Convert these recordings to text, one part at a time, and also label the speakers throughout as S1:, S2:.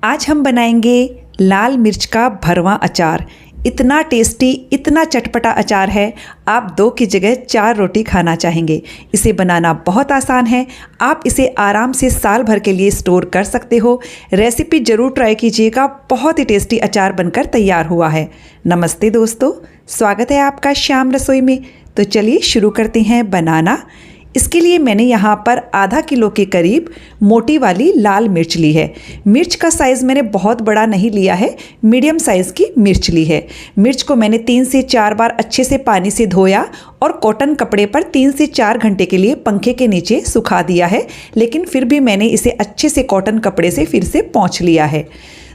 S1: आज हम बनाएंगे लाल मिर्च का भरवा अचार। इतना टेस्टी, इतना चटपटा अचार है, आप 2 की जगह 4 रोटी खाना चाहेंगे। इसे बनाना बहुत आसान है, आप इसे आराम से साल भर के लिए स्टोर कर सकते हो। रेसिपी ज़रूर ट्राई कीजिएगा, बहुत ही टेस्टी अचार बनकर तैयार हुआ है। नमस्ते दोस्तों, स्वागत है आपका श्याम रसोई में। तो चलिए शुरू करते हैं बनाना। इसके लिए मैंने यहाँ पर आधा किलो के करीब मोटी वाली लाल मिर्च ली है। मिर्च का साइज़ मैंने बहुत बड़ा नहीं लिया है, मीडियम साइज़ की मिर्च ली है। मिर्च को मैंने 3 से 4 बार अच्छे से पानी से धोया और कॉटन कपड़े पर 3 से 4 घंटे के लिए पंखे के नीचे सुखा दिया है, लेकिन फिर भी मैंने इसे अच्छे से कॉटन कपड़े से फिर से पोंछ लिया है।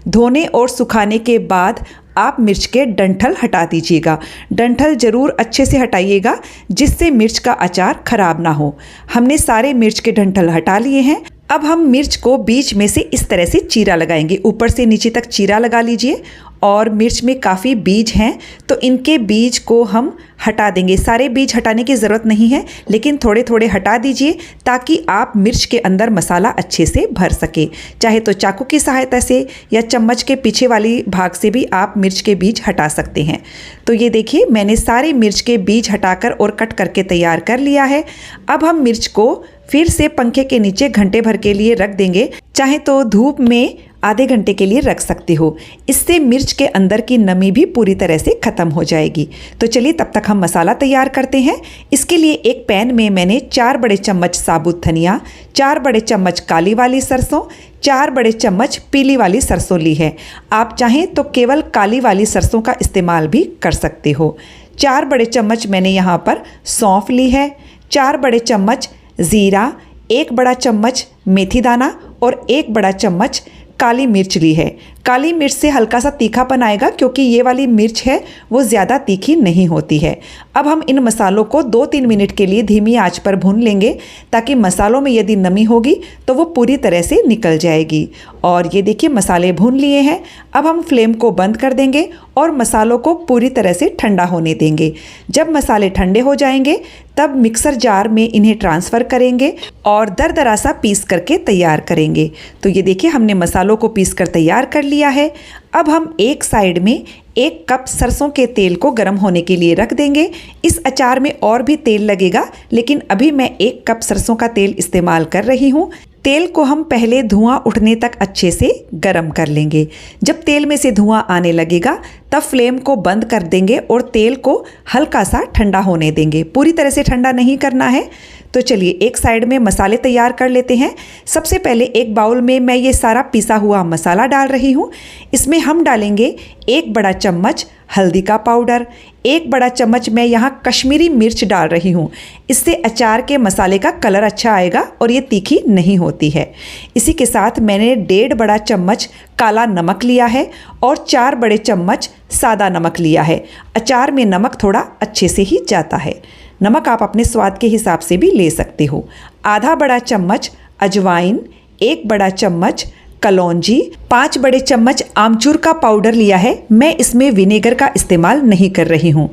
S1: धोने और सुखाने के बाद आप मिर्च के डंठल हटा दीजिएगा। डंठल ज़रूर अच्छे से हटाइएगा, जिससे मिर्च का अचार खराब ना हो। हमने सारे मिर्च के डंठल हटा लिए हैं। अब हम मिर्च को बीच में से इस तरह से चीरा लगाएंगे। ऊपर से नीचे तक चीरा लगा लीजिए। और मिर्च में काफ़ी बीज हैं, तो इनके बीज को हम हटा देंगे। सारे बीज हटाने की ज़रूरत नहीं है, लेकिन थोड़े थोड़े हटा दीजिए ताकि आप मिर्च के अंदर मसाला अच्छे से भर सके। चाहे तो चाकू की सहायता से या चम्मच के पीछे वाली भाग से भी आप मिर्च के बीज हटा सकते हैं। तो ये देखिए, मैंने सारे मिर्च के बीज हटाकर और कट करके तैयार कर लिया है। अब हम मिर्च को फिर से पंखे के नीचे घंटे भर के लिए रख देंगे। चाहे तो धूप में आधे घंटे के लिए रख सकते हो। इससे मिर्च के अंदर की नमी भी पूरी तरह से ख़त्म हो जाएगी। तो चलिए तब तक हम मसाला तैयार करते हैं। इसके लिए एक पैन में मैंने 4 बड़े चम्मच साबुत धनिया, 4 बड़े चम्मच काली वाली सरसों, 4 बड़े चम्मच पीली वाली सरसों ली है। आप चाहें तो केवल काली वाली सरसों का इस्तेमाल भी कर सकते हो। 4 बड़े चम्मच मैंने यहाँ पर सौंफ ली है, 4 बड़े चम्मच ज़ीरा, 1 बड़ा चम्मच मेथी दाना और 1 बड़ा चम्मच काली मिर्च ली है। काली मिर्च से हल्का सा तीखापन आएगा, क्योंकि ये वाली मिर्च है वो ज़्यादा तीखी नहीं होती है। अब हम इन मसालों को 2-3 मिनट के लिए धीमी आंच पर भून लेंगे, ताकि मसालों में यदि नमी होगी तो वो पूरी तरह से निकल जाएगी। और ये देखिए, मसाले भून लिए हैं। अब हम फ्लेम को बंद कर देंगे और मसालों को पूरी तरह से ठंडा होने देंगे। जब मसाले ठंडे हो जाएंगे तब मिक्सर जार में इन्हें ट्रांसफ़र करेंगे और दरदरा सा पीस करके तैयार करेंगे। तो ये देखिए, हमने मसालों को पीस कर तैयार कर लिया है। अब हम एक साइड में 1 कप सरसों के तेल को गर्म होने के लिए रख देंगे। इस अचार में और भी तेल लगेगा, लेकिन अभी मैं 1 कप सरसों का तेल इस्तेमाल कर रही हूँ। तेल को हम पहले धुआं उठने तक अच्छे से गर्म कर लेंगे। जब तेल में से धुआं आने लगेगा तब फ्लेम को बंद कर देंगे और तेल को हल्का सा ठंडा होने देंगे। पूरी तरह से ठंडा नहीं करना है। तो चलिए एक साइड में मसाले तैयार कर लेते हैं। सबसे पहले एक बाउल में मैं ये सारा पिसा हुआ मसाला डाल रही हूँ। इसमें हम डालेंगे 1 बड़ा चम्मच हल्दी का पाउडर, 1 बड़ा चम्मच मैं यहाँ कश्मीरी मिर्च डाल रही हूँ। इससे अचार के मसाले का कलर अच्छा आएगा और ये तीखी नहीं होती है। इसी के साथ मैंने 1.5 बड़ा चम्मच काला नमक लिया है और 4 बड़े चम्मच सादा नमक लिया है। अचार में नमक थोड़ा अच्छे से ही जाता है। नमक आप अपने स्वाद के हिसाब से भी ले सकते हो। आधा बड़ा चम्मच अजवाइन, 1 बड़ा चम्मच कलौंजी, 5 बड़े चम्मच आमचूर का पाउडर लिया है। मैं इसमें विनेगर का इस्तेमाल नहीं कर रही हूँ।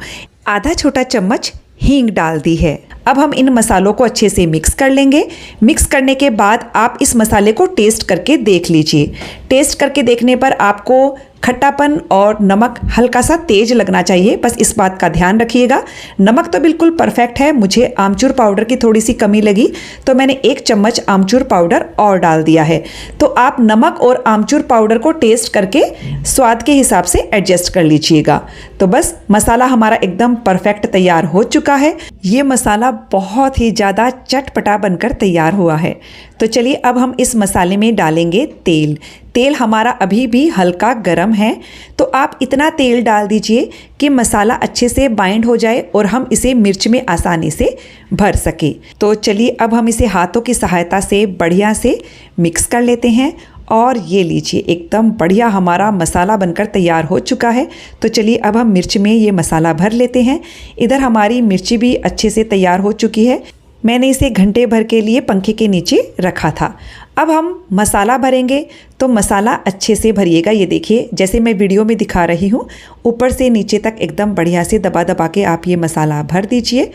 S1: आधा छोटा चम्मच हींग डाल दी है। अब हम इन मसालों को अच्छे से मिक्स कर लेंगे। मिक्स करने के बाद आप इस मसाले को टेस्ट करके देख लीजिए। टेस्ट करके देखने पर आपको खट्टापन और नमक हल्का सा तेज लगना चाहिए, बस इस बात का ध्यान रखिएगा। नमक तो बिल्कुल परफेक्ट है। मुझे आमचूर पाउडर की थोड़ी सी कमी लगी, तो मैंने 1 चम्मच आमचूर पाउडर और डाल दिया है। तो आप नमक और आमचूर पाउडर को टेस्ट करके स्वाद के हिसाब से एडजस्ट कर लीजिएगा। तो बस मसाला हमारा एकदम परफेक्ट तैयार हो चुका है। ये मसाला बहुत ही ज़्यादा चटपटा बनकर तैयार हुआ है। तो चलिए अब हम इस मसाले में डालेंगे तेल। तेल हमारा अभी भी हल्का गरम है, तो आप इतना तेल डाल दीजिए कि मसाला अच्छे से बाइंड हो जाए और हम इसे मिर्च में आसानी से भर सके। तो चलिए अब हम इसे हाथों की सहायता से बढ़िया से मिक्स कर लेते हैं। और ये लीजिए, एकदम बढ़िया हमारा मसाला बनकर तैयार हो चुका है। तो चलिए अब हम मिर्च में ये मसाला भर लेते हैं। इधर हमारी मिर्ची भी अच्छे से तैयार हो चुकी है। मैंने इसे घंटे भर के लिए पंखे के नीचे रखा था। अब हम मसाला भरेंगे, तो मसाला अच्छे से भरिएगा। ये देखिए, जैसे मैं वीडियो में दिखा रही हूँ, ऊपर से नीचे तक एकदम बढ़िया से दबा दबा के आप ये मसाला भर दीजिए।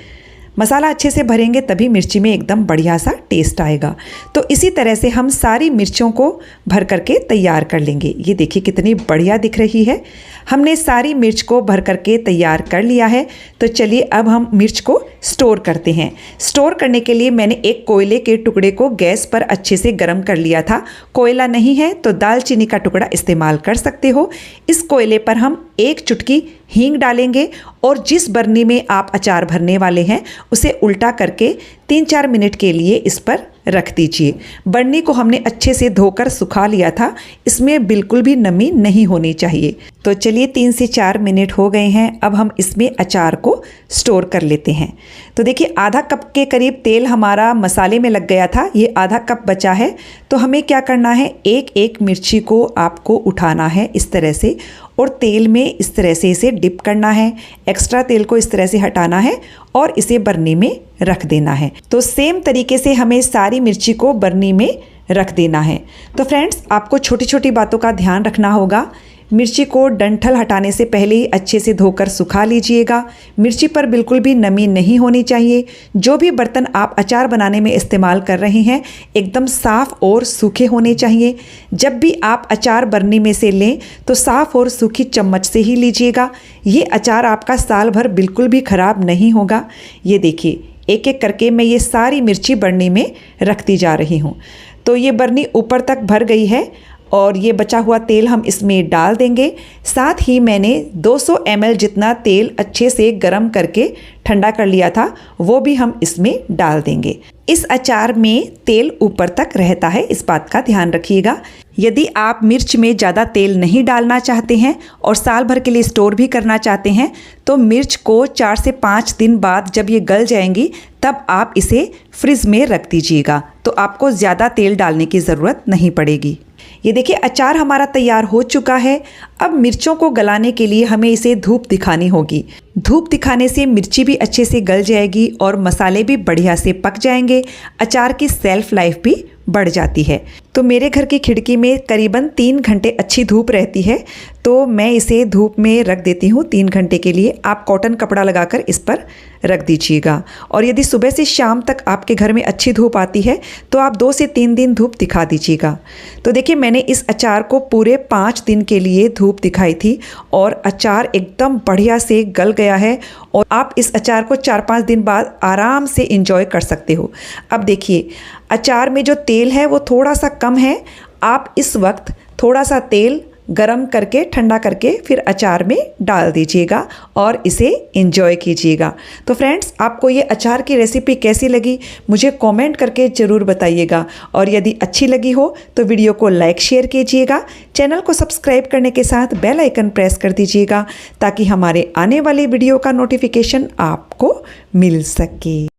S1: मसाला अच्छे से भरेंगे तभी मिर्ची में एकदम बढ़िया सा टेस्ट आएगा। तो इसी तरह से हम सारी मिर्चों को भर करके तैयार कर लेंगे। ये देखिए कितनी बढ़िया दिख रही है। हमने सारी मिर्च को भर करके तैयार कर लिया है। तो चलिए अब हम मिर्च को स्टोर करते हैं। स्टोर करने के लिए मैंने एक कोयले के टुकड़े को गैस पर अच्छे से गर्म कर लिया था। कोयला नहीं है तो दालचीनी का टुकड़ा इस्तेमाल कर सकते हो। इस कोयले पर हम एक चुटकी हींग डालेंगे और जिस बरनी में आप अचार भरने वाले हैं उसे उल्टा करके 3-4 मिनट के लिए इस पर रख दीजिए। बरनी को हमने अच्छे से धोकर सुखा लिया था, इसमें बिल्कुल भी नमी नहीं होनी चाहिए। तो चलिए 3 से 4 मिनट हो गए हैं। अब हम इसमें अचार को स्टोर कर लेते हैं। तो देखिए आधा कप के करीब तेल हमारा मसाले में लग गया था, ये आधा कप बचा है। तो हमें क्या करना है, एक एक मिर्ची को आपको उठाना है इस तरह से और तेल में इस तरह से इसे डिप करना है। एक्स्ट्रा तेल को इस तरह से हटाना है और इसे बरनी में रख देना है। तो सेम तरीके से हमें सारी मिर्ची को बरनी में रख देना है। तो फ्रेंड्स आपको छोटी छोटी बातों का ध्यान रखना होगा। मिर्ची को डंठल हटाने से पहले ही अच्छे से धोकर सुखा लीजिएगा। मिर्ची पर बिल्कुल भी नमी नहीं होनी चाहिए। जो भी बर्तन आप अचार बनाने में इस्तेमाल कर रहे हैं एकदम साफ़ और सूखे होने चाहिए। जब भी आप अचार बरनी में से लें तो साफ़ और सूखी चम्मच से ही लीजिएगा। ये अचार आपका साल भर बिल्कुल भी ख़राब नहीं होगा। ये देखिए एक एक करके मैं ये सारी मिर्ची बरनी में रखती जा रही हूँ। तो ये बरनी ऊपर तक भर गई है और ये बचा हुआ तेल हम इसमें डाल देंगे। साथ ही मैंने 200 ml जितना तेल अच्छे से गरम करके ठंडा कर लिया था, वो भी हम इसमें डाल देंगे। इस अचार में तेल ऊपर तक रहता है, इस बात का ध्यान रखिएगा। यदि आप मिर्च में ज़्यादा तेल नहीं डालना चाहते हैं और साल भर के लिए स्टोर भी करना चाहते हैं तो मिर्च को 4 से 5 दिन बाद जब ये गल जाएंगी तब आप इसे फ्रिज में रख दीजिएगा, तो आपको ज़्यादा तेल डालने की ज़रूरत नहीं पड़ेगी। ये देखिए अचार हमारा तैयार हो चुका है। अब मिर्चों को गलाने के लिए हमें इसे धूप दिखानी होगी। धूप दिखाने से मिर्ची भी अच्छे से गल जाएगी और मसाले भी बढ़िया से पक जाएंगे। अचार की सेल्फ लाइफ भी बढ़ जाती है। तो मेरे घर की खिड़की में करीबन 3 घंटे अच्छी धूप रहती है, तो मैं इसे धूप में रख देती हूँ 3 घंटे के लिए। आप कॉटन कपड़ा लगाकर इस पर रख दीजिएगा। और यदि सुबह से शाम तक आपके घर में अच्छी धूप आती है तो आप 2 से 3 दिन धूप दिखा दीजिएगा। तो देखिए मैंने इस अचार को पूरे 5 दिन के लिए धूप दिखाई थी और अचार एकदम बढ़िया से गल गया है और आप इस अचार को 4-5 दिन बाद आराम से एंजॉय कर सकते हो। अब देखिए अचार में जो तेल है वो थोड़ा सा कम है। आप इस वक्त थोड़ा सा तेल गरम करके ठंडा करके फिर अचार में डाल दीजिएगा और इसे एंजॉय कीजिएगा। तो फ्रेंड्स आपको ये अचार की रेसिपी कैसी लगी मुझे कमेंट करके ज़रूर बताइएगा और यदि अच्छी लगी हो तो वीडियो को लाइक शेयर कीजिएगा। चैनल को सब्सक्राइब करने के साथ बेल आइकन प्रेस कर दीजिएगा ताकि हमारे आने वाले वीडियो का नोटिफिकेशन आपको मिल सके।